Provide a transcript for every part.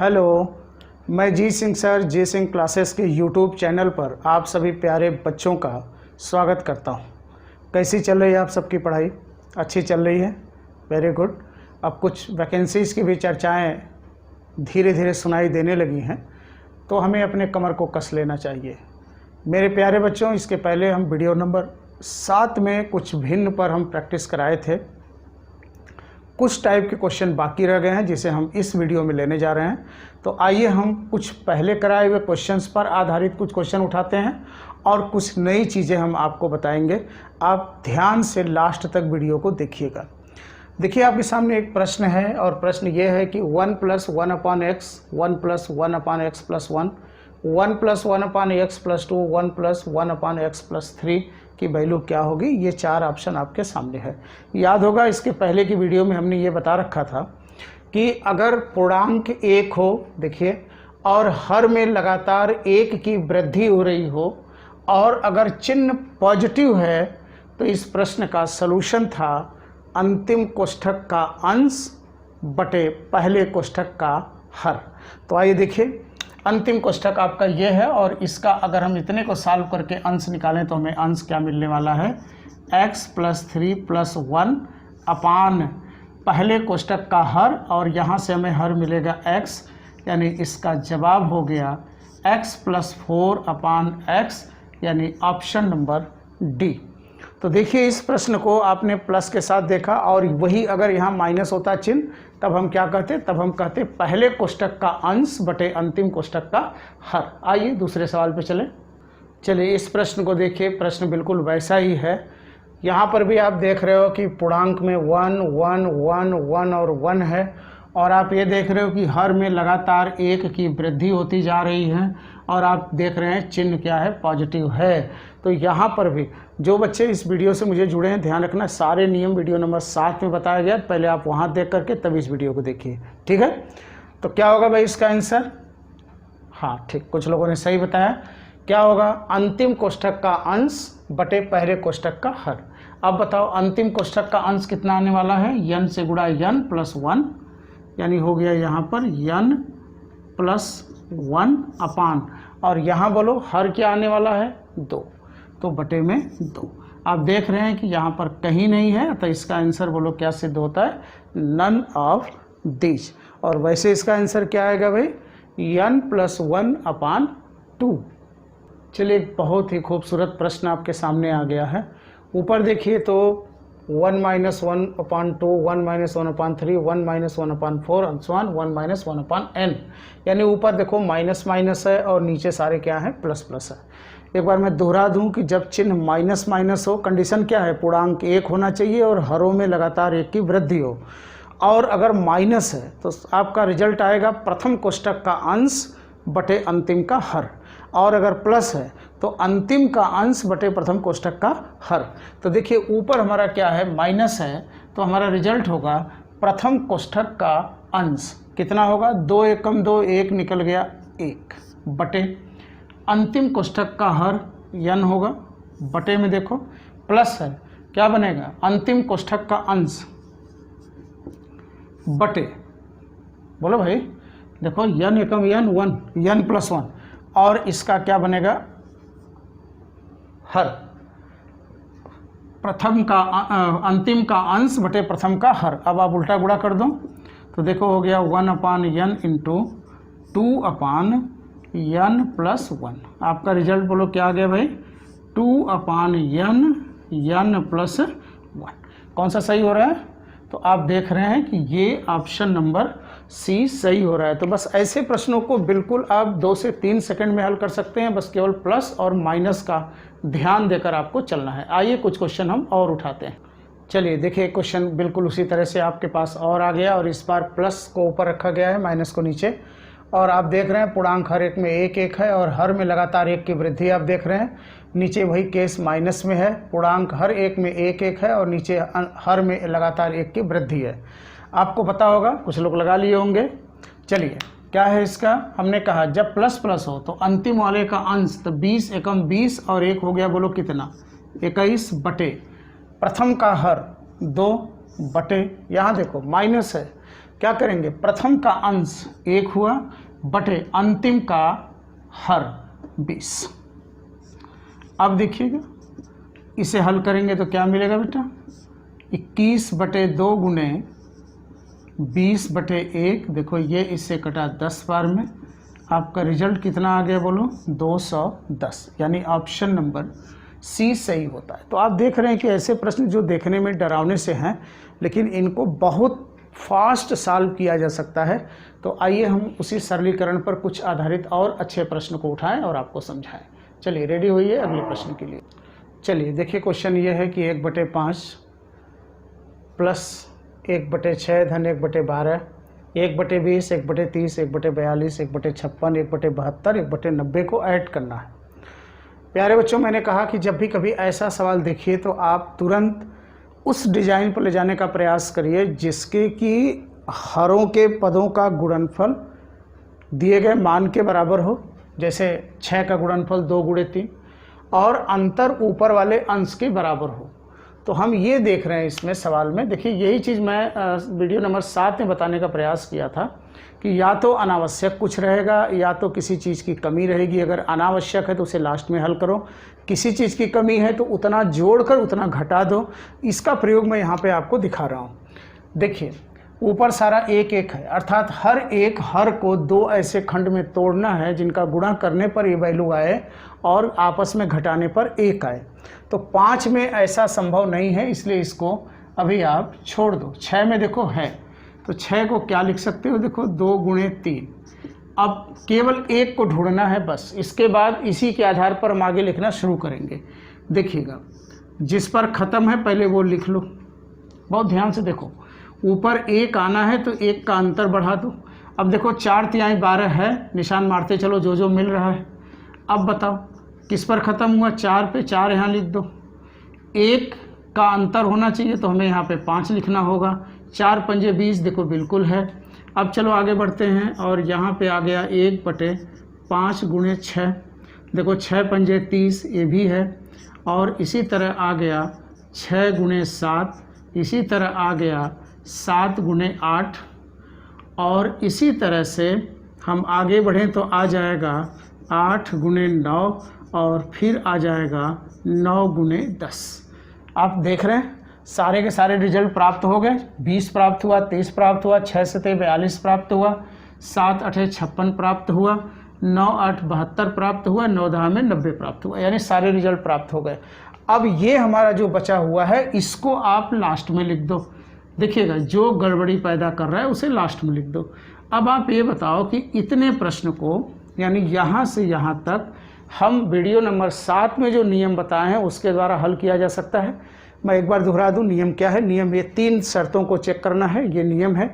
Hello, मैं जी Singh sir जी Singh classes के YouTube channel पर आप सभी प्यारे बच्चों का स्वागत करता हूं। कैसी चल रही है आप सबकी पढ़ाई? अच्छी चल रही है, वेरी गुड। अब कुछ वैकेंसीज़ की भी चर्चाएं धीरे धीरे सुनाई देने लगी हैं, तो हमें अपने कमर को कस लेना चाहिए। मेरे प्यारे बच्चों, इसके पहले हम वीडियो नंबर 7 में कुछ भिन्न पर हम प्रैक्टिस कराए थे। कुछ टाइप के क्वेश्चन बाकी रह गए हैं जिसे हम इस वीडियो में लेने जा रहे हैं। तो आइए हम कुछ पहले कराए हुए क्वेश्चंस पर आधारित कुछ क्वेश्चन उठाते हैं और कुछ नई चीज़ें हम आपको बताएंगे। आप ध्यान से लास्ट तक वीडियो को देखिएगा। देखिए, आपके सामने एक प्रश्न है और प्रश्न ये है कि 1 + 1/x, 1 + 1/x + 1, 1 + 1/x + 2, 1 + 1/x + 3 की वैल्यू क्या होगी। ये 4 ऑप्शन आपके सामने है। याद होगा, इसके पहले की वीडियो में हमने ये बता रखा था कि अगर पूर्णांक 1 हो, देखिए, और हर में लगातार 1 की वृद्धि हो रही हो और अगर चिन्ह पॉजिटिव है तो इस प्रश्न का सलूशन था अंतिम कोष्ठक का अंश बटे पहले कोष्ठक का हर। तो आइए देखिए, अंतिम कोष्ठक आपका ये है और इसका अगर हम इतने को सॉल्व करके अंश निकालें तो हमें अंश क्या मिलने वाला है, x + 3 + 1 अपान पहले कोष्ठक का हर, और यहाँ से हमें हर मिलेगा x, यानी इसका जवाब हो गया x + 4/x, यानी ऑप्शन नंबर डी। तो देखिए, इस प्रश्न को आपने प्लस के साथ देखा और वही अगर यहाँ माइनस होता चिन्ह तब हम क्या कहते, तब हम कहते पहले कोष्ठक का अंश बटे अंतिम कोष्ठक का हर। आइए दूसरे सवाल पे चलिए इस प्रश्न को देखिए। प्रश्न बिल्कुल वैसा ही है। यहाँ पर भी आप देख रहे हो कि पूर्णांक में 1 1 1 1 और 1 है, और आप ये देख रहे हो कि हर में लगातार 1 की वृद्धि होती जा रही है और आप देख रहे हैं चिन्ह क्या है, पॉजिटिव है। तो यहाँ पर भी जो बच्चे इस वीडियो से मुझे जुड़े हैं, ध्यान रखना, सारे नियम वीडियो नंबर 7 में बताया गया। पहले आप वहाँ देख करके तब इस वीडियो को देखिए, ठीक है। तो क्या होगा भाई इसका आंसर? हाँ ठीक, कुछ लोगों ने सही बताया। क्या होगा? अंतिम कोष्ठक का अंश बटे पहले कोष्ठक का हर। अब बताओ, अंतिम कोष्ठक का अंश कितना आने वाला है? n से गुणा n + 1, यानी हो गया यहाँ पर n + 1 अपान, और यहाँ बोलो हर क्या आने वाला है? 2, तो बटे में 2। आप देख रहे हैं कि यहाँ पर कहीं नहीं है, तो इसका आंसर बोलो क्या सिद्ध होता है? None of this. और वैसे इसका आंसर क्या आएगा भाई? n + 1/2। चलिए, एक बहुत ही खूबसूरत प्रश्न आपके सामने आ गया है। ऊपर देखिए तो 1 - 1/2, 1 - 1/3, 1 - 1/4 and so on, 1 - 1/n, यानी ऊपर देखो माइनस माइनस है और नीचे सारे क्या है? प्लस प्लस है। एक बार मैं दोहरा दूं कि जब चिन्ह माइनस माइनस हो, कंडीशन क्या है? पूर्णांक 1 होना चाहिए और हरों में लगातार 1 की वृद्धि हो, और अगर माइनस है तो आपका रिजल्ट आएगा प्रथम कोष्ठक का अंश बटे अंतिम का हर, और अगर प्लस है तो अंतिम का अंश बटे प्रथम कोष्ठक का हर। तो देखिए, ऊपर हमारा क्या है? माइनस है, तो हमारा रिजल्ट होगा प्रथम कोष्ठक का अंश कितना होगा? 2 एकम 2, 1 निकल गया 1, बटे अंतिम कोष्ठक का हर n होगा, बटे में देखो प्लस है, क्या बनेगा? अंतिम कोष्ठक का अंश बटे, बोलो भाई, देखो n एकम n 1, n + 1, और इसका क्या बनेगा? हर, प्रथम का अंतिम का अंश बटे प्रथम का हर। अब आप उल्टा गुणा कर दो तो देखो हो गया 1/n × 2/n + 1। आपका रिजल्ट बोलो क्या आ गया भाई? 2/n n + 1। कौन सा सही हो रहा है? तो आप देख रहे हैं कि ये ऑप्शन नंबर सी सही हो रहा है। तो बस ऐसे प्रश्नों को बिल्कुल आप 2 से 3 सेकंड में हल कर सकते हैं। बस केवल प्लस और माइनस का ध्यान देकर आपको चलना है। आइए कुछ क्वेश्चन हम और उठाते हैं। चलिए देखिए, क्वेश्चन बिल्कुल उसी तरह से आपके पास और आ गया, और इस बार प्लस को ऊपर रखा गया है, माइनस को नीचे। और आप देख रहे हैं पूर्णांक हर एक में 1 1 है और हर में लगातार 1 की वृद्धि आप देख रहे हैं। नीचे वही केस माइनस में है, पूर्णांक हर एक में 1 1 है और नीचे हर में लगातार 1 की वृद्धि है। आपको पता होगा, कुछ लोग लगा लिए होंगे। चलिए, क्या है इसका? हमने कहा जब प्लस प्लस हो तो अंतिम वाले का अंश, तो 20 एकम 20 और 1 हो गया, बोलो कितना? 21, बटे प्रथम का हर 2, बटे यहाँ देखो माइनस है क्या करेंगे, प्रथम का अंश 1 हुआ बटे अंतिम का हर 20। अब देखिएगा इसे हल करेंगे तो क्या मिलेगा बेटा, 21/2 गुने 20/1। देखो ये इससे कटा 10 बार में, आपका रिजल्ट कितना आ गया बोलो, 210। यानी ऑप्शन नंबर सी सही होता है। तो आप देख रहे हैं कि ऐसे प्रश्न जो देखने में डरावने से हैं लेकिन इनको बहुत फास्ट सॉल्व किया जा सकता है। तो आइए हम उसी सरलीकरण पर कुछ आधारित और अच्छे प्रश्न को उठाएं और आपको समझाएं। चलिए रेडी होइए अगले प्रश्न के लिए। चलिए देखिए क्वेश्चन ये है कि 1/5 प्लस 1/6 धन 1/12 1/20 1/30 1/42 1/56 1/72 1/90 को ऐड करना है। प्यारे बच्चों, मैंने कहा कि जब भी कभी ऐसा सवाल देखिए तो आप तुरंत उस डिजाइन पर ले जाने का प्रयास करिए जिसके कि हरों के पदों का गुणनफल दिए गए मान के बराबर हो। जैसे 6 का गुणनफल 2 × 3 और अंतर ऊपर वाले अंश के बराबर हो। तो हम ये देख रहे हैं इसमें सवाल में। देखिए यही चीज़ मैं वीडियो नंबर 7 में बताने का प्रयास किया था कि या तो अनावश्यक कुछ रहेगा या तो किसी चीज़ की कमी रहेगी। अगर अनावश्यक है तो उसे लास्ट में हल करो, किसी चीज़ की कमी है तो उतना जोड़कर उतना घटा दो। इसका प्रयोग मैं यहाँ पे आपको दिखा रहा हूँ। देखिए ऊपर सारा 1 1 है, अर्थात हर एक हर को 2 ऐसे खंड में तोड़ना है जिनका गुणा करने पर ये वैल्यू आए और आपस में घटाने पर 1 आए। तो 5 में ऐसा संभव नहीं है, इसलिए इसको अभी आप छोड़ दो। 6 में देखो है, तो 6 को क्या लिख सकते हो, देखो 2 × 3। अब केवल 1 को ढूंढना है बस। इसके बाद इसी के आधार पर हम आगे लिखना शुरू करेंगे। देखिएगा जिस पर ख़त्म है पहले वो लिख लो, बहुत ध्यान से देखो। ऊपर 1 आना है तो 1 का अंतर बढ़ा दो। अब देखो 4 × 12 है, निशान मारते चलो जो जो मिल रहा है। अब बताओ किस पर ख़त्म हुआ, 4 पे, 4 यहाँ लिख दो। 1 का अंतर होना चाहिए तो हमें यहाँ पे 5 लिखना होगा। 4 × 20 देखो बिल्कुल है। अब चलो आगे बढ़ते हैं और यहाँ पे आ गया 1/5 × 6। देखो 6 × 30 ये भी है। और इसी तरह आ गया 6 × 7, इसी तरह आ गया 7 × 8 और इसी तरह से हम आगे बढ़ें तो आ जाएगा 8 × 9 और फिर आ जाएगा 9 × 10। आप देख रहे हैं सारे के सारे रिजल्ट प्राप्त हो गए। 20 प्राप्त हुआ, 30 प्राप्त हुआ, 6 × 7 = 42 प्राप्त हुआ, 7 × 8 = 56 प्राप्त हुआ, 9 × 8 = 72 प्राप्त हुआ, 9 × 10 = 90 प्राप्त हुआ। यानी सारे रिजल्ट प्राप्त हो गए। अब ये हमारा जो बचा हुआ है इसको आप लास्ट में लिख दो। देखिएगा जो गड़बड़ी पैदा कर रहा है उसे लास्ट में लिख दो। अब आप ये बताओ कि इतने प्रश्न को यानी यहाँ से यहाँ तक हम वीडियो नंबर 7 में जो नियम बताए हैं उसके द्वारा हल किया जा सकता है। मैं एक बार दोहरा दूं नियम क्या है। नियम ये 3 शर्तों को चेक करना है। ये नियम है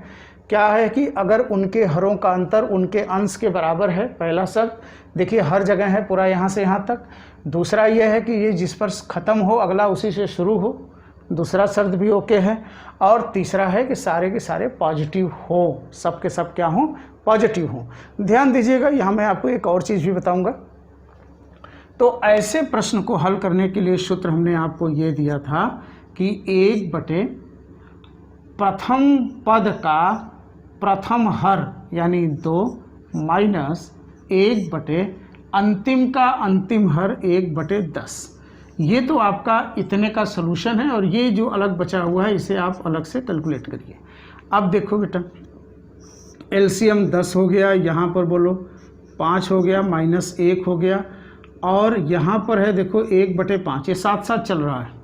क्या है कि अगर उनके हरों का अंतर उनके अंश के बराबर है, पहला शर्त। देखिए हर जगह है पूरा यहाँ से यहाँ तक। दूसरा ये है कि ये जिस पर ख़त्म हो अगला उसी से शुरू हो, दूसरा शर्त भी ओके है। और तीसरा है कि सारे के सारे पॉजिटिव हो, सब के सब क्या हो, पॉजिटिव हो। ध्यान दीजिएगा यहाँ मैं आपको एक और चीज़ भी बताऊँगा। तो ऐसे प्रश्न को हल करने के लिए सूत्र हमने आपको ये दिया था कि 1/, प्रथम पद का प्रथम हर यानी 2 माइनस 1/, अंतिम का अंतिम हर 1/10। ये तो आपका इतने का सलूशन है और ये जो अलग बचा हुआ है इसे आप अलग से कैलकुलेट करिए। अब देखो बेटा एलसीएम 10 हो गया, यहाँ पर बोलो 5 हो गया, -1 हो गया और यहाँ पर है देखो 1/5। ये साथ साथ चल रहा है।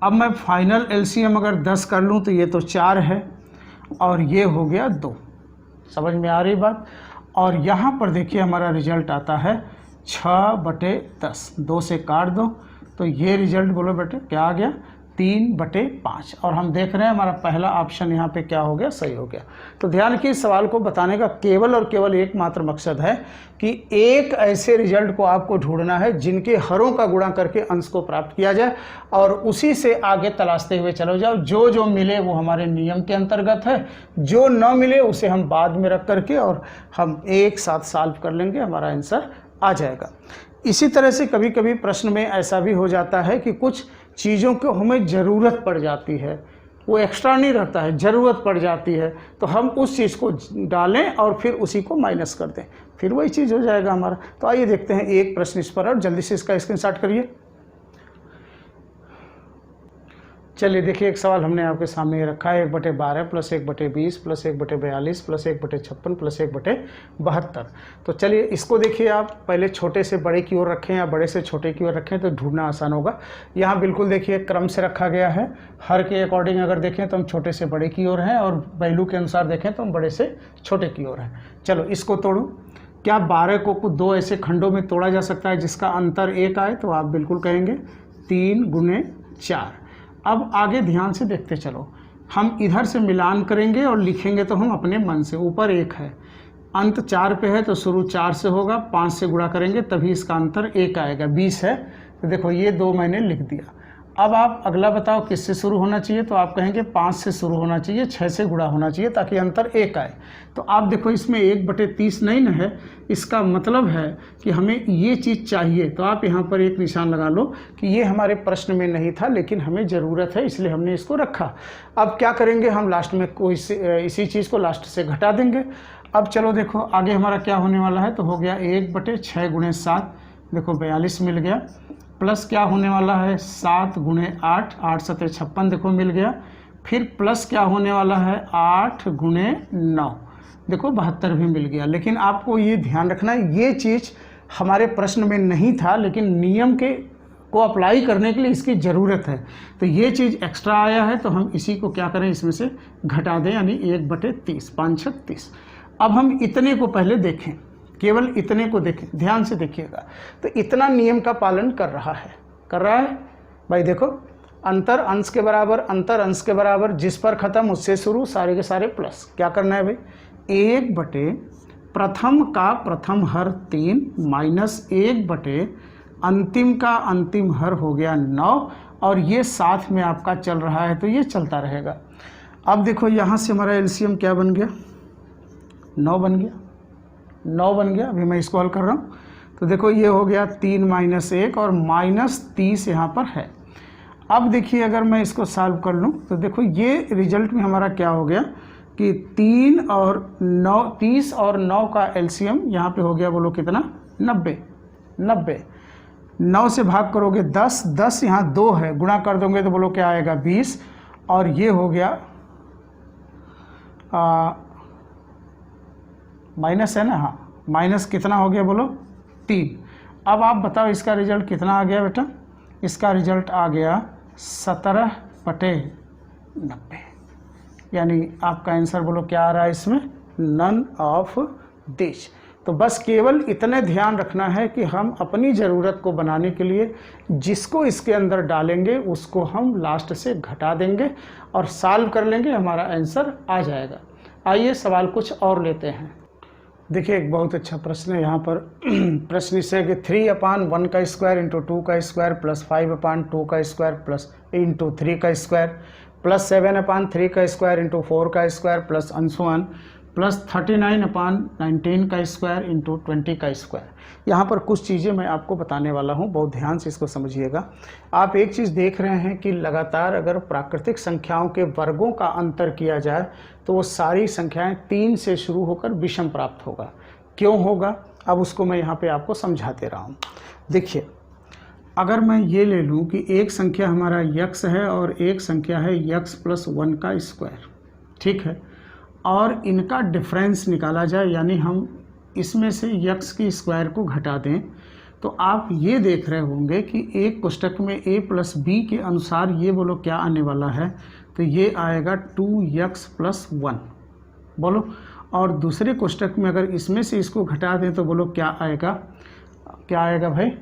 अब मैं फाइनल एलसीएम अगर 10 कर लूँ तो ये तो 4 है और ये हो गया 2। समझ में आ रही बात। और यहाँ पर देखिए हमारा रिजल्ट आता है 6/10। 2 से काट दो तो ये रिजल्ट बोलो बेटे क्या आ गया, 3/5। और हम देख रहे हैं हमारा पहला ऑप्शन यहाँ पे क्या हो गया, सही हो गया। तो ध्यान रखिए इस सवाल को बताने का केवल और केवल एकमात्र मकसद है कि एक ऐसे रिजल्ट को आपको ढूंढना है जिनके हरों का गुणा करके अंश को प्राप्त किया जाए और उसी से आगे तलाशते हुए चलो जाओ। जो जो मिले वो हमारे नियम के अंतर्गत है, जो न मिले उसे हम बाद में रख करके और हम एक साथ सॉल्व कर लेंगे, हमारा आंसर आ जाएगा। इसी तरह से कभी कभी प्रश्न में ऐसा भी हो जाता है कि कुछ चीज़ों को हमें ज़रूरत पड़ जाती है, वो एक्स्ट्रा नहीं रहता है, ज़रूरत पड़ जाती है तो हम उस चीज़ को डालें और फिर उसी को माइनस कर दें, फिर वही चीज़ हो जाएगा हमारा। तो आइए देखते हैं एक प्रश्न इस पर और जल्दी से इसका स्क्रीनशॉट करिए। चलिए देखिए, एक सवाल हमने आपके सामने रखा है, 1/12 प्लस 1/20 प्लस 1/42 प्लस 1/56 प्लस 1/72। तो चलिए इसको देखिए, आप पहले छोटे से बड़े की ओर रखें या बड़े से छोटे की ओर रखें तो ढूंढना आसान होगा। यहाँ बिल्कुल देखिए क्रम से रखा गया है, हर के अकॉर्डिंग अगर देखें तो हम छोटे से बड़े की ओर हैं और वैल्यू के अनुसार देखें तो हम बड़े से छोटे की ओर हैं। चलो इसको तोड़ूँ। क्या 12 को 2 ऐसे खंडों में तोड़ा जा सकता है जिसका अंतर 1 आए? तो आप बिल्कुल कहेंगे 3 × 4। अब आगे ध्यान से देखते चलो, हम इधर से मिलान करेंगे और लिखेंगे तो हम अपने मन से। ऊपर 1 है, अंत 4 पे है तो शुरू 4 से होगा, 5 से गुणा करेंगे तभी इसका अंतर 1 आएगा। 20 है तो देखो ये 2 मैंने लिख दिया। अब आप अगला बताओ किससे शुरू होना चाहिए? तो आप कहेंगे 5 से शुरू होना चाहिए, 6 से गुणा होना चाहिए ताकि अंतर 1 आए। तो आप देखो इसमें 1/30 नहीं न है, इसका मतलब है कि हमें ये चीज़ चाहिए। तो आप यहाँ पर एक निशान लगा लो कि ये हमारे प्रश्न में नहीं था लेकिन हमें ज़रूरत है इसलिए हमने इसको रखा। अब क्या करेंगे, हम लास्ट में कोई इसी चीज़ को लास्ट से घटा देंगे। अब चलो देखो आगे हमारा क्या होने वाला है। तो हो गया 1/6 × 7, देखो 42 मिल गया, प्लस क्या होने वाला है 7 × 8, 8 × 7 = 56 देखो मिल गया। फिर प्लस क्या होने वाला है 8 × 9 देखो 72 भी मिल गया। लेकिन आपको ये ध्यान रखना है ये चीज़ हमारे प्रश्न में नहीं था लेकिन नियम के को अप्लाई करने के लिए इसकी ज़रूरत है। तो ये चीज़ एक्स्ट्रा आया है तो हम इसी को क्या करें, इसमें से घटा दें, यानी 1/30, 5 × 30। अब हम इतने को पहले देखें, केवल इतने को देखें, ध्यान से देखिएगा। तो इतना नियम का पालन कर रहा है भाई। देखो अंतर अंश के बराबर, अंतर अंश के बराबर, जिस पर ख़त्म उससे शुरू, सारे के सारे प्लस। क्या करना है भाई, 1/प्रथम का प्रथम हर 3 माइनस 1/ अंतिम का अंतिम हर हो गया 9 और ये साथ में आपका चल रहा है तो ये चलता रहेगा। अब देखो यहाँ से हमारा एलसीएम क्या बन गया, 9 बन गया, 9 बन गया। अभी मैं इसको हल कर रहा हूँ तो देखो ये हो गया 3 - 1 और -30 यहाँ पर है। अब देखिए अगर मैं इसको सॉल्व कर लूँ तो देखो ये रिजल्ट में हमारा क्या हो गया कि 3 और 9, 30 और 9 का एलसीएम यहाँ पे हो गया, बोलो कितना, 90। 9 से भाग करोगे 10, 10 यहाँ 2 है, गुणा कर दोगे तो बोलो क्या आएगा 20 और ये हो गया माइनस है ना, हाँ माइनस कितना हो गया बोलो 3। अब आप बताओ इसका रिजल्ट कितना आ गया बेटा, इसका रिजल्ट आ गया 17/90, यानी आपका आंसर बोलो क्या आ रहा है इसमें, नन ऑफ दिस। तो बस केवल इतने ध्यान रखना है कि हम अपनी ज़रूरत को बनाने के लिए जिसको इसके अंदर डालेंगे उसको हम लास्ट से घटा देंगे और सॉल्व कर लेंगे, हमारा आंसर आ जाएगा। आइए सवाल कुछ और लेते हैं। देखिए एक बहुत अच्छा प्रश्न है यहाँ पर। प्रश्न इसे है कि 3/1 का स्क्वायर इंटू 2 का स्क्वायर प्लस 5/2 का स्क्वायर प्लस इंटू 3 का स्क्वायर प्लस 7/3 का स्क्वायर इंटू 4 का स्क्वायर प्लस अंशुमान प्लस 39/19 का स्क्वायर इंटू 20 का स्क्वायर। यहाँ पर कुछ चीज़ें मैं आपको बताने वाला हूँ, बहुत ध्यान से इसको समझिएगा। आप एक चीज़ देख रहे हैं कि लगातार अगर प्राकृतिक संख्याओं के वर्गों का अंतर किया जाए तो वो सारी संख्याएं 3 से शुरू होकर विषम प्राप्त होगा। क्यों होगा, अब उसको मैं यहाँ पे आपको समझा दे रहा हूँ। देखिए अगर मैं ये ले लूँ कि एक संख्या हमारा यक्स है और एक संख्या है यक्स प्लस 1 का स्क्वायर, ठीक है, और इनका डिफरेंस निकाला जाए, यानी हम इसमें से यक्स की स्क्वायर को घटा दें, तो आप ये देख रहे होंगे कि एक कोष्ठक में a प्लस बी के अनुसार ये बोलो क्या आने वाला है, तो ये आएगा 2x प्लस 1 बोलो, और दूसरे कोष्ठक में अगर इसमें से इसको घटा दें तो बोलो क्या आएगा, क्या आएगा भाई,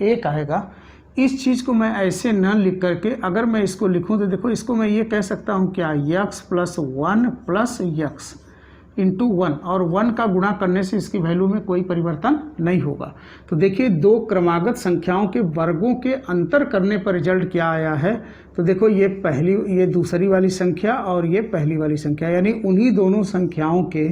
1 आएगा। इस चीज़ को मैं ऐसे न लिख करके अगर मैं इसको लिखूं तो देखो इसको मैं ये कह सकता हूं क्या, x plus 1 plus x, into 1 और 1 का गुणा करने से इसकी वैल्यू में कोई परिवर्तन नहीं होगा। तो देखिए दो क्रमागत संख्याओं के वर्गों के अंतर करने पर रिजल्ट क्या आया है। तो देखो ये दूसरी वाली संख्या और ये पहली वाली संख्या, यानी उन्हीं दोनों संख्याओं के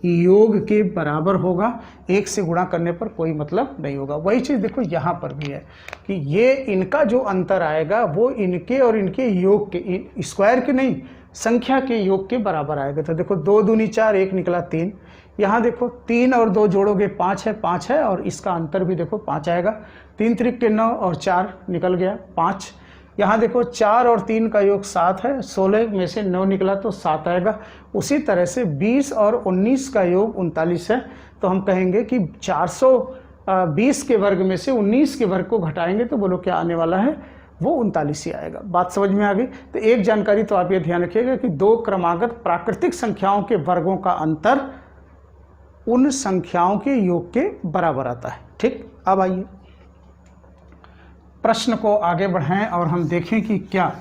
योग के बराबर होगा। एक से गुणा करने पर कोई मतलब नहीं होगा। वही चीज़ देखो यहाँ पर भी है कि ये इनका जो अंतर आएगा वो इनके और इनके योग के, स्क्वायर के नहीं, संख्या के योग के बराबर आएगा। तो देखो 2 दूनी 4, 1 निकला 3। यहाँ देखो 3 और 2 जोड़ोगे 5 है और इसका अंतर भी देखो 5 आएगा। 3 त्रिक के 9 और 4 निकल गया 5। यहाँ देखो 4 और 3 का योग 7 है, 16 में से 9 निकला तो 7 आएगा। उसी तरह से 20 और 19 का योग 39 है। तो हम कहेंगे कि 420 के वर्ग में से 19 के वर्ग को घटाएंगे तो बोलो क्या आने वाला है, वो 39 ही आएगा। बात समझ में आ गई। तो एक जानकारी तो आप ये ध्यान रखिएगा कि दो क्रमागत प्राकृतिक संख्याओं के वर्गों का अंतर उन संख्याओं के योग के बराबर आता है। ठीक, अब आइए प्रश्न को आगे बढ़ाएं और हम देखें कि क्या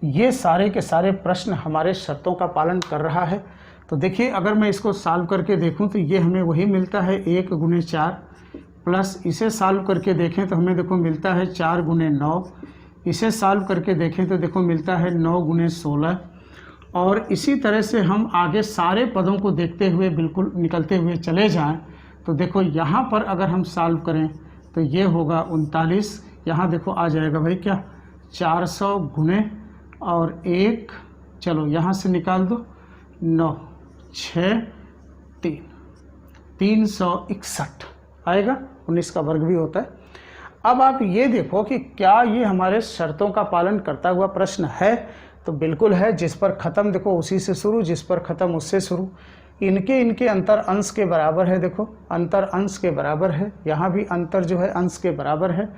ये सारे के सारे प्रश्न हमारे शर्तों का पालन कर रहा है। तो देखिए अगर मैं इसको सॉल्व करके देखूं तो ये हमें वही मिलता है 1 गुने 4, प्लस इसे सॉल्व करके देखें तो हमें देखो मिलता है 4 गुने 9। इसे सॉल्व करके देखें तो देखो मिलता है 9 गुने 16। और इसी तरह से हम आगे सारे पदों को देखते हुए बिल्कुल निकलते हुए चले जाएं तो देखो यहाँ पर अगर हम सॉल्व करें तो ये होगा 39। यहाँ देखो आ जाएगा भाई क्या 400 गुने और 1, चलो यहाँ से निकाल दो 9 6 3, 361 आएगा। 19 का वर्ग भी होता है। अब आप ये देखो कि क्या ये हमारे शर्तों का पालन करता हुआ प्रश्न है। तो बिल्कुल है। जिस पर ख़त्म देखो उसी से शुरू, जिस पर ख़त्म उससे शुरू। इनके अंतर अंश के बराबर है। देखो अंतर अंश के बराबर है, यहाँ भी अंतर जो है अंश के बराबर है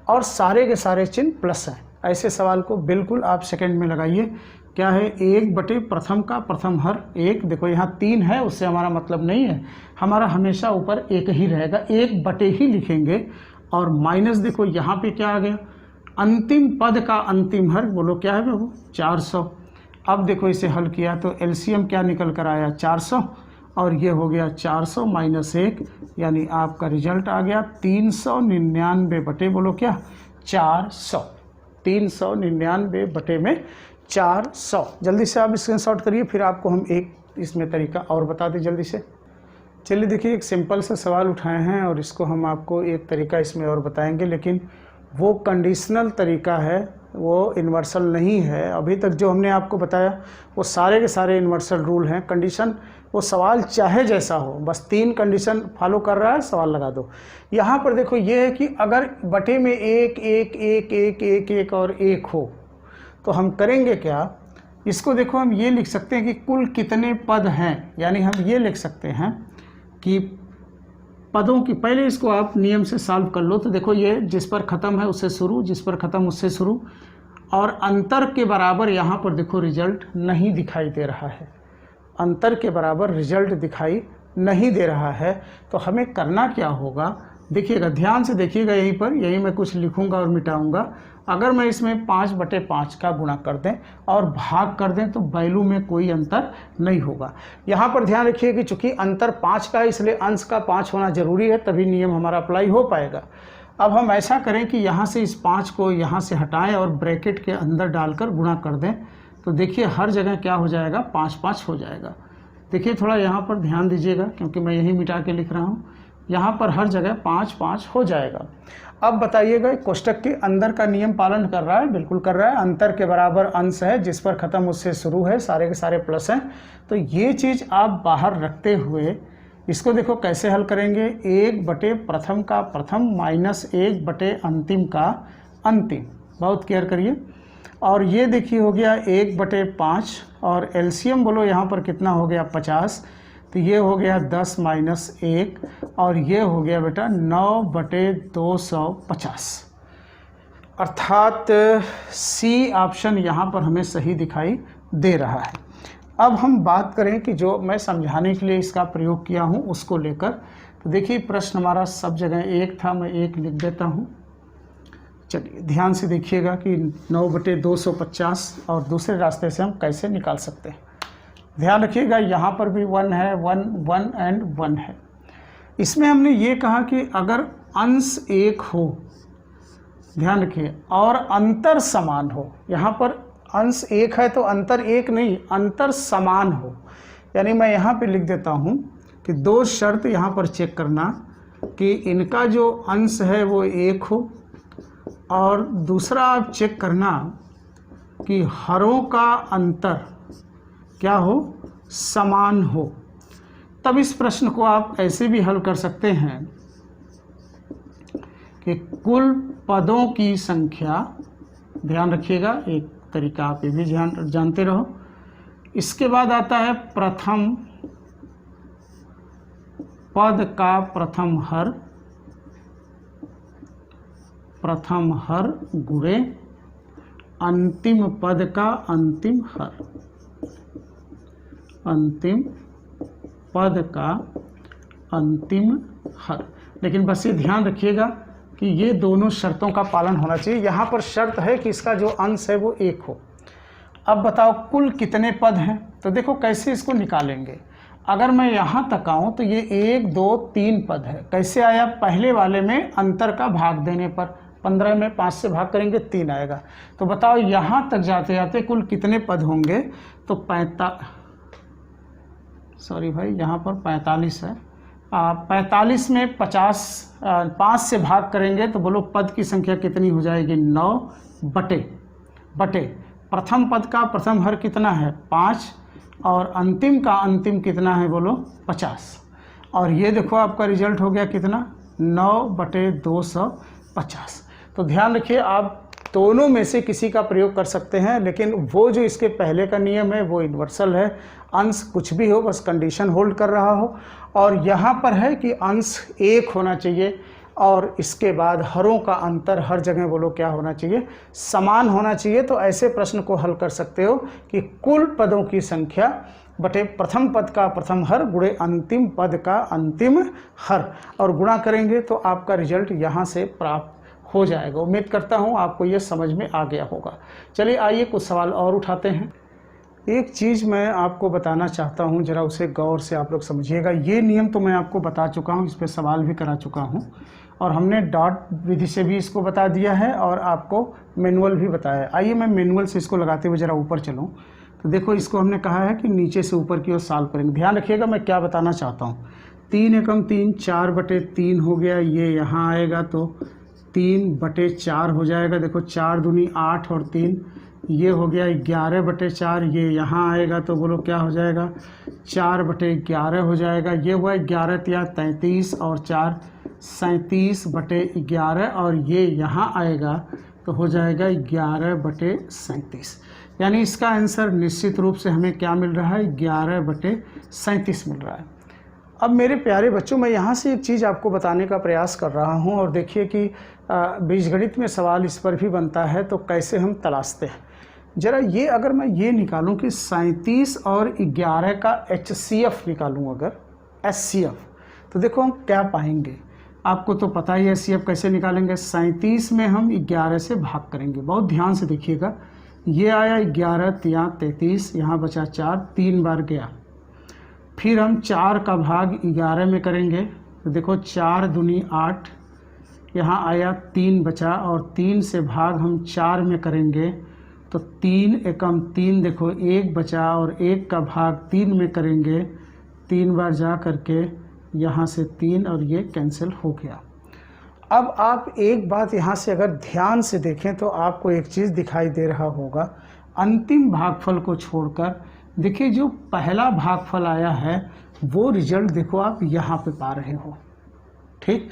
और सारे के सारे चिन्ह प्लस हैं। ऐसे सवाल को बिल्कुल आप सेकंड में लगाइए। क्या है 1 बटे प्रथम का प्रथम हर 1। देखो यहाँ 3 है, उससे हमारा मतलब नहीं है, हमारा हमेशा ऊपर 1 ही रहेगा, 1 बटे ही लिखेंगे। और माइनस देखो यहाँ पे क्या आ गया, अंतिम पद का अंतिम हर, बोलो क्या है बाबू 400। अब देखो इसे हल किया तो एलसीएम क्या निकल कर आया 400 और ये हो गया 400 माइनस 1, यानी आपका रिजल्ट आ गया 399 बटे बोलो क्या 400। 399 बटे में 400। जल्दी से आप स्क्रीनशॉट करिए, फिर आपको हम एक इसमें तरीका और बता दें जल्दी से। चलिए देखिए एक सिंपल सा सवाल उठाए हैं और इसको हम आपको एक तरीका इसमें और बताएंगे, लेकिन वो कंडीशनल तरीका है, वो यूनिवर्सल नहीं है। अभी तक जो हमने आपको बताया वो सारे के सारे यूनिवर्सल रूल हैं। कंडीशन वो सवाल चाहे जैसा हो, बस 3 कंडीशन फॉलो कर रहा है, सवाल लगा दो। यहाँ पर देखो ये है कि अगर बटे में 1 1 1 1 1 1 और 1 हो तो हम करेंगे क्या, इसको देखो हम ये लिख सकते हैं कि कुल कितने पद हैं। यानी हम ये लिख सकते हैं कि पदों की, पहले इसको आप नियम से सॉल्व कर लो। तो देखो ये जिस पर ख़त्म है उससे शुरू, जिस पर ख़त्म उससे शुरू, और अंतर के बराबर यहाँ पर देखो रिजल्ट नहीं दिखाई दे रहा है। अंतर के बराबर रिजल्ट दिखाई नहीं दे रहा है। तो हमें करना क्या होगा, देखिएगा ध्यान से देखिएगा, यहीं पर यही मैं कुछ लिखूंगा और मिटाऊंगा। अगर मैं इसमें 5 बटे 5 का गुणा कर दें और भाग कर दें तो वैल्यू में कोई अंतर नहीं होगा। यहाँ पर ध्यान रखिए कि चूंकि अंतर 5 का है इसलिए अंश का 5 होना जरूरी है, तभी नियम हमारा अप्लाई हो पाएगा। अब हम ऐसा करें कि यहाँ से इस 5 को यहाँ से हटाएं और ब्रैकेट के अंदर डालकर गुणा कर दें। तो देखिए हर जगह क्या हो जाएगा 5 5 हो जाएगा। देखिए थोड़ा यहाँ पर ध्यान दीजिएगा क्योंकि मैं यही मिटा के लिख रहा हूँ। यहाँ पर हर जगह 5 5 हो जाएगा। अब बताइएगा कोष्टक के अंदर का नियम पालन कर रहा है? बिल्कुल कर रहा है। अंतर के बराबर अंश है, जिस पर ख़त्म उससे शुरू है, सारे के सारे प्लस हैं। तो ये चीज़ आप बाहर रखते हुए इसको देखो कैसे हल करेंगे। 1 बटे प्रथम का प्रथम माइनस 1 बटे अंतिम का अंतिम, बहुत केयर करिए। और ये देखिए हो गया 1 बटे 5 और एलसीएम बोलो यहाँ पर कितना हो गया 50। तो ये हो गया 10 माइनस 1 और ये हो गया बेटा 9 बटे 250। अर्थात सी ऑप्शन यहाँ पर हमें सही दिखाई दे रहा है। अब हम बात करें कि जो मैं समझाने के लिए इसका प्रयोग किया हूँ उसको लेकर। तो देखिए प्रश्न हमारा सब जगह 1 था, मैं 1 लिख देता हूँ। चलिए ध्यान से देखिएगा कि 9 बटे 250 और दूसरे रास्ते से हम कैसे निकाल सकते हैं। ध्यान रखिएगा यहाँ पर भी 1 है, 1 1 एंड 1 है। इसमें हमने ये कहा कि अगर अंश एक हो, ध्यान रखिए, और अंतर समान हो, यहाँ पर अंश एक है तो अंतर एक नहीं, अंतर समान हो। यानी मैं यहाँ पे लिख देता हूँ कि दो शर्त यहाँ पर चेक करना कि इनका जो अंश है वो एक हो, और दूसरा आप चेक करना कि हरों का अंतर क्या हो, समान हो। तब इस प्रश्न को आप ऐसे भी हल कर सकते हैं कि कुल पदों की संख्या, ध्यान रखिएगा एक तरीका आप ये भी जानते रहो। इसके बाद आता है प्रथम पद का प्रथम हर गुणे अंतिम पद का अंतिम हर, अंतिम पद का अंतिम हर। लेकिन बस ये ध्यान रखिएगा कि ये दोनों शर्तों का पालन होना चाहिए। यहाँ पर शर्त है कि इसका जो अंश है वो एक हो। अब बताओ कुल कितने पद हैं, तो देखो कैसे इसको निकालेंगे। अगर मैं यहाँ तक आऊँ तो ये 1 2 3 पद है। कैसे आया, पहले वाले में अंतर का भाग देने पर, 15 में 5 से भाग करेंगे 3 आएगा। तो बताओ यहाँ तक जाते जाते कुल कितने पद होंगे, तो 45 है। 45 में 5 से भाग करेंगे तो बोलो पद की संख्या कितनी हो जाएगी, 9 बटे प्रथम पद का प्रथम हर कितना है 5, और अंतिम का अंतिम कितना है बोलो 50। और ये देखो आपका रिजल्ट हो गया कितना, 9/250। तो ध्यान रखिए आप दोनों में से किसी का प्रयोग कर सकते हैं, लेकिन वो जो इसके पहले का नियम है वो यूनिवर्सल है। अंश कुछ भी हो, बस कंडीशन होल्ड कर रहा हो। और यहाँ पर है कि अंश एक होना चाहिए, और इसके बाद हरों का अंतर हर जगह बोलो क्या होना चाहिए, समान होना चाहिए। तो ऐसे प्रश्न को हल कर सकते हो कि कुल पदों की संख्या बटे प्रथम पद का प्रथम हर गुणे अंतिम पद का अंतिम हर, और गुणा करेंगे तो आपका रिजल्ट यहाँ से प्राप्त हो जाएगा। उम्मीद करता हूँ आपको ये समझ में आ गया होगा। चलिए आइए कुछ सवाल और उठाते हैं। एक चीज़ मैं आपको बताना चाहता हूँ, ज़रा उसे गौर से आप लोग समझिएगा। ये नियम तो मैं आपको बता चुका हूँ, इस पर सवाल भी करा चुका हूँ, और हमने डॉट विधि से भी इसको बता दिया है और आपको मैनुअल भी बताया है। आइए मैं मैनुअल से इसको लगाते हुए ज़रा ऊपर चलूँ। तो देखो इसको हमने कहा है कि नीचे से ऊपर की ओर सॉल्व करेंगे। ध्यान रखिएगा मैं क्या बताना चाहता हूँ। 3 एकम 3, 4/3 हो गया, ये यहाँ आएगा तो 3/4 हो जाएगा। देखो 4 दूनी 8 और 3, ये हो गया 11/4। ये यहाँ आएगा तो बोलो क्या हो जाएगा, 4/11 हो जाएगा। ये हुआ 11 तिया 33 और 4 37/11, और ये यहाँ आएगा तो हो जाएगा 11/37। यानी इसका आंसर निश्चित रूप से हमें क्या मिल रहा है, 11/37 मिल रहा है। अब मेरे प्यारे बच्चों, मैं यहाँ से एक चीज़ आपको बताने का प्रयास कर रहा हूँ, और देखिए कि बीजगणित में सवाल इस पर भी बनता है, तो कैसे हम तलाशते हैं। ज़रा ये अगर मैं ये निकालूं कि 37 और 11 का HCF निकालूं, अगर SCF, तो देखो हम क्या पाएंगे। आपको तो पता ही है HCF कैसे निकालेंगे। 37 में हम 11 से भाग करेंगे, बहुत ध्यान से देखिएगा। ये आया 11 तिया 33, यहाँ बचा 4, 3 बार गया। फिर हम 4 का भाग 11 में करेंगे, तो देखो 4 दूनी 8, यहाँ आया 3 बचा, और 3 से भाग हम 4 में करेंगे तो 3 एकम 3, देखो 1 बचा, और 1 का भाग 3 में करेंगे, 3 बार जा करके यहाँ से 3, और ये कैंसिल हो गया। अब आप एक बात यहाँ से अगर ध्यान से देखें तो आपको एक चीज़ दिखाई दे रहा होगा। अंतिम भागफल को छोड़कर देखिए जो पहला भागफल आया है वो रिजल्ट देखो आप यहाँ पे पा रहे हो, ठीक।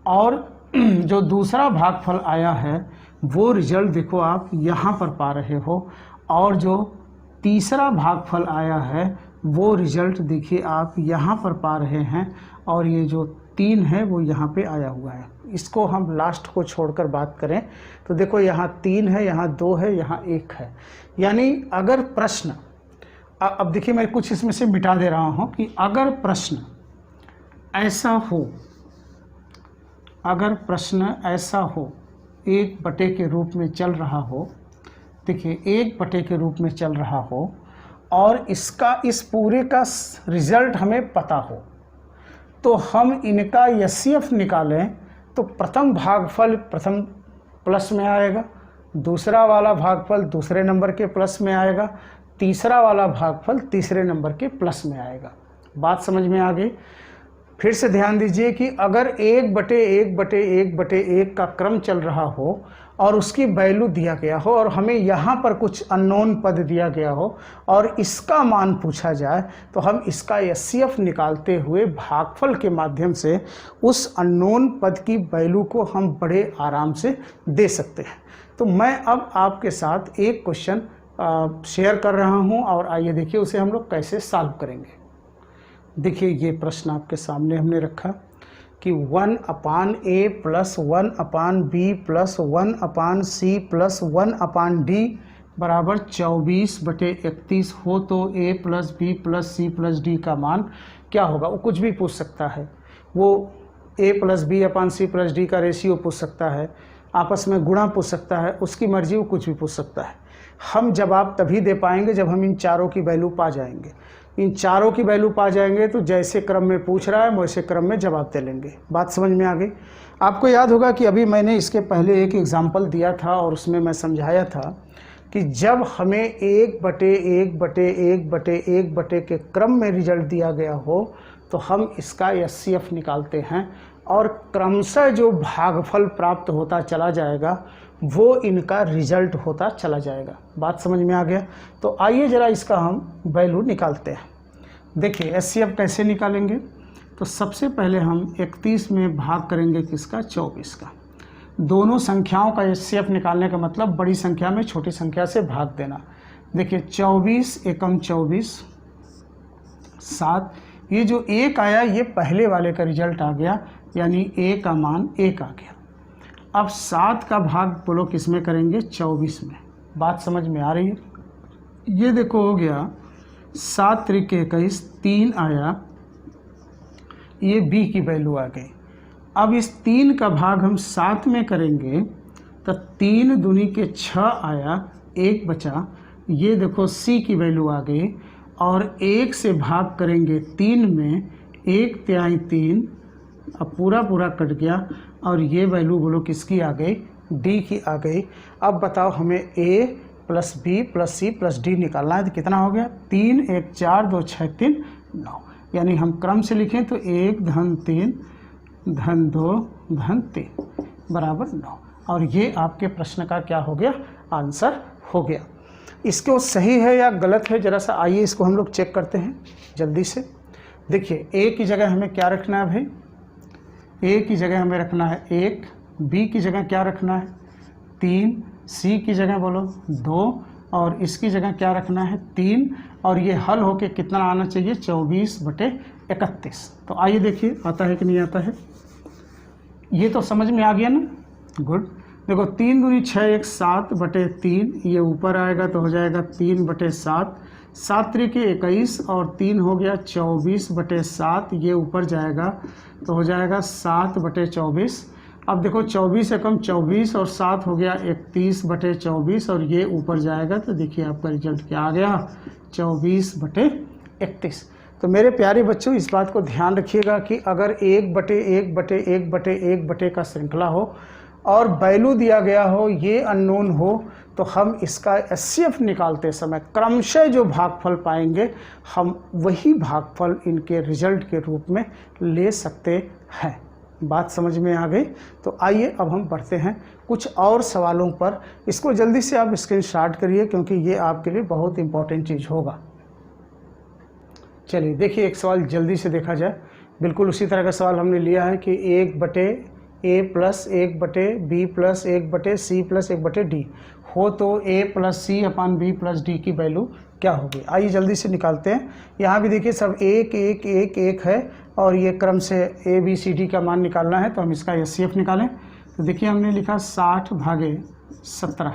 और जो दूसरा भागफल आया है वो रिजल्ट देखो आप यहाँ पर पा रहे हो, और जो तीसरा भागफल आया है वो रिजल्ट देखिए आप यहाँ पर पा रहे हैं, और ये जो 3 है वो यहाँ पे आया हुआ है। इसको हम लास्ट को छोड़कर बात करें तो देखो यहाँ 3 है, यहाँ 2 है, यहाँ 1 है। यानी अगर प्रश्न, अब देखिए मैं कुछ इसमें से मिटा दे रहा हूँ कि अगर प्रश्न ऐसा हो, अगर प्रश्न ऐसा हो 1/के रूप में चल रहा हो, देखिए 1/के रूप में चल रहा हो, और इसका इस पूरे का रिजल्ट हमें पता हो, तो हम इनका एचसीएफ निकालें तो प्रथम भागफल प्रथम प्लस में आएगा, दूसरा वाला भागफल दूसरे नंबर के प्लस में आएगा, तीसरा वाला भागफल तीसरे नंबर के प्लस में आएगा। बात समझ में आ गई? फिर से ध्यान दीजिए कि अगर 1/1/1/1 का क्रम चल रहा हो और उसकी वैल्यू दिया गया हो और हमें यहाँ पर कुछ अननोन पद दिया गया हो और इसका मान पूछा जाए, तो हम इसका एचसीएफ निकालते हुए भागफल के माध्यम से उस अननोन पद की वैल्यू को हम बड़े आराम से दे सकते हैं। तो मैं अब आपके साथ एक क्वेश्चन शेयर कर रहा हूं और आइए देखिए उसे हम लोग कैसे सॉल्व करेंगे। देखिए ये प्रश्न आपके सामने हमने रखा कि 1/a + 1/b + 1/c + 1/d बराबर 24/31 हो तो a + b + c + d का मान क्या होगा। वो कुछ भी पूछ सकता है, वो a + b/c + d का रेशियो पूछ सकता है, आपस में गुणा पूछ सकता है, उसकी मर्जी, वो कुछ भी पूछ सकता है। हम जवाब तभी दे पाएंगे जब हम इन चारों की वैल्यू पा जाएंगे। इन चारों की वैल्यू पा जाएंगे तो जैसे क्रम में पूछ रहा है वैसे क्रम में जवाब दे लेंगे। बात समझ में आ गई? आपको याद होगा कि अभी मैंने इसके पहले एक एग्जाम्पल दिया था और उसमें मैं समझाया था कि जब हमें 1/1/1/1 के क्रम में रिजल्ट दिया गया हो तो हम इसका एचसीएफ निकालते हैं और क्रमशः जो भागफल प्राप्त होता चला जाएगा वो इनका रिजल्ट होता चला जाएगा। बात समझ में आ गया? तो आइए ज़रा इसका हम वैल्यू निकालते हैं। देखिए एचसीएफ कैसे निकालेंगे, तो सबसे पहले हम 31 में भाग करेंगे किसका, 24 का। दोनों संख्याओं का एचसीएफ निकालने का मतलब बड़ी संख्या में छोटी संख्या से भाग देना। देखिए 24 एकम 24 7, ये जो 1 आया ये पहले वाले का रिजल्ट आ गया, यानी a का मान 1 आ गया। अब 7 का भाग बोलो किस में करेंगे, 24 में। बात समझ में आ रही है? ये देखो हो गया 7 × 21, 3 आया, ये b की वैल्यू आ गई। अब इस 3 का भाग हम 7 में करेंगे तो 3 दूनी के 6 आया, 1 बचा, ये देखो c की वैल्यू आ गई। और 1 से भाग करेंगे 3 में, 1 तिहाई 3, अब पूरा कट गया और ये वैल्यू बोलो किसकी आ गई, d की आ गई। अब बताओ हमें a + b + c + d निकालना है तो कितना हो गया, 3 1 4 2 6 3 9, यानी हम क्रम से लिखें तो 1 धन 3 धन 2 धन 3 बराबर 9। और ये आपके प्रश्न का क्या हो गया, आंसर हो गया। इसको सही है या गलत है जरा सा आइए इसको हम लोग चेक करते हैं जल्दी से। देखिए a की जगह हमें क्या रखना है भाई, a की जगह हमें रखना है 1, b की जगह क्या रखना है 3, c की जगह बोलो 2 और इसकी जगह क्या रखना है 3, और ये हल होके कितना आना चाहिए 24/31। तो आइए देखिए आता है कि नहीं आता है, ये तो समझ में आ गया ना, गुड। देखो 3 दूनी 6 1 7/3, ये ऊपर आएगा तो हो जाएगा 3/7, 7 × 21 और 3 हो गया 24/7, ये ऊपर जाएगा तो हो जाएगा 7/24। अब देखो 24 से कम 24 और 7 हो गया 31/24 और ये ऊपर जाएगा तो देखिए आपका रिजल्ट क्या आ गया, 24/31। तो मेरे प्यारे बच्चों इस बात को ध्यान रखिएगा कि अगर 1/1/1/1 का श्रृंखला हो और वैल्यू दिया गया हो, ये अननोन हो, तो हम इसका एचसीएफ निकालते समय क्रमशः जो भागफल पाएंगे हम वही भागफल इनके रिजल्ट के रूप में ले सकते हैं। बात समझ में आ गई? तो आइए अब हम बढ़ते हैं कुछ और सवालों पर। इसको जल्दी से आप स्क्रीनशॉट करिए क्योंकि ये आपके लिए बहुत इंपॉर्टेंट चीज़ होगा। चलिए देखिए एक सवाल जल्दी से देखा जाए। बिल्कुल उसी तरह का सवाल हमने लिया है कि 1/a + 1/b + 1/c + 1/d हो तो a + c/b + d की वैल्यू क्या होगी। आइए जल्दी से निकालते हैं। यहाँ भी देखिए सब 1 1 1 1 है और ये क्रम से a b c d का मान निकालना है, तो हम इसका एचसीएफ निकालें। तो देखिए हमने लिखा 60/17,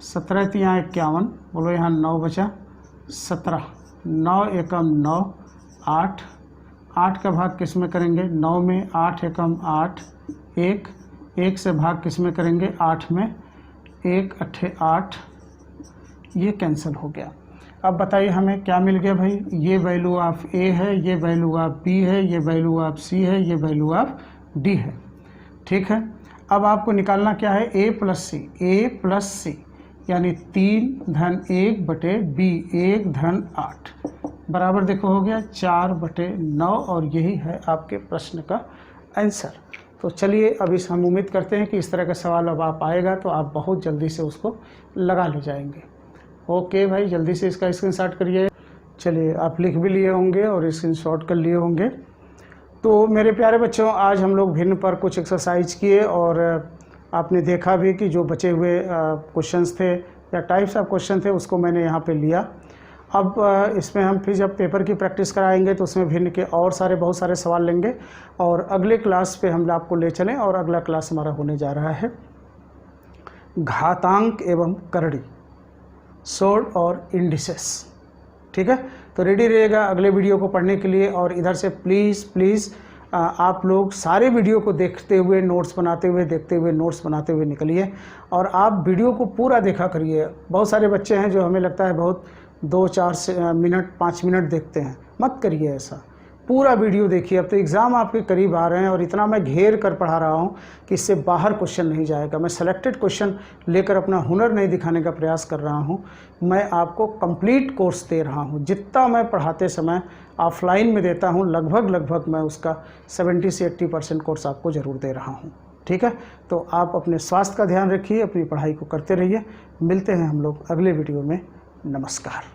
17 × 51, बोलो यहाँ 9 बचा, 17, 9 एकम 9, 8, 8 का भाग किस में करेंगे 9 में, 8 एकम 8, 1, 1 से भाग किस में करेंगे 8 में, 1 8 8, ये कैंसिल हो गया। अब बताइए हमें क्या मिल गया भाई, ये वैल्यू ऑफ ए है, ये वैल्यू ऑफ बी है, ये वैल्यू ऑफ सी है, ये वैल्यू ऑफ डी है। ठीक है, अब आपको निकालना क्या है, ए प्लस सी यानी 3 धन 1 बटे बी 1 धन 8 बराबर देखो हो गया 4 बटे 9 और यही है आपके प्रश्न का आंसर। तो चलिए अभी हम उम्मीद करते हैं कि इस तरह का सवाल अब आप आएगा तो आप बहुत जल्दी से उसको लगा ले जाएंगे। ओके भाई, जल्दी से इसका स्क्रीनशॉट करिए। चलिए आप लिख भी लिए होंगे और स्क्रीनशॉट कर लिए होंगे। तो मेरे प्यारे बच्चों, आज हम लोग भिन्न पर कुछ एक्सरसाइज किए और आपने देखा भी कि जो बचे हुए क्वेश्चंस थे या टाइप्स ऑफ क्वेश्चन थे उसको मैंने यहाँ पे लिया। अब इसमें हम फिर जब पेपर की प्रैक्टिस कराएंगे तो उसमें भिन्न के और बहुत सारे सवाल लेंगे और अगले क्लास पे हम आपको ले चलें। और अगला क्लास हमारा होने जा रहा है घातांक एवं करड़ी, सोर्ड और इंडिसेस। ठीक है, तो रेडी रहिएगा अगले वीडियो को पढ़ने के लिए। और इधर से प्लीज़ आप लोग सारे वीडियो को देखते हुए, नोट्स बनाते हुए, देखते हुए, नोट्स बनाते हुए निकलिए और आप वीडियो को पूरा देखा करिए। बहुत सारे बच्चे हैं जो हमें लगता है बहुत 2-4 मिनट 5 मिनट देखते हैं, मत करिए ऐसा, पूरा वीडियो देखिए। अब तो एग्ज़ाम आपके करीब आ रहे हैं और इतना मैं घेर कर पढ़ा रहा हूँ कि इससे बाहर क्वेश्चन नहीं जाएगा। मैं सेलेक्टेड क्वेश्चन लेकर अपना हुनर नहीं दिखाने का प्रयास कर रहा हूँ, मैं आपको कंप्लीट कोर्स दे रहा हूँ। जितना मैं पढ़ाते समय ऑफलाइन में देता हूँ लगभग मैं उसका 70 से 80% कोर्स आपको ज़रूर दे रहा हूँ। ठीक है, तो आप अपने स्वास्थ्य का ध्यान रखिए, अपनी पढ़ाई को करते रहिए। मिलते हैं हम लोग अगले वीडियो में। नमस्कार।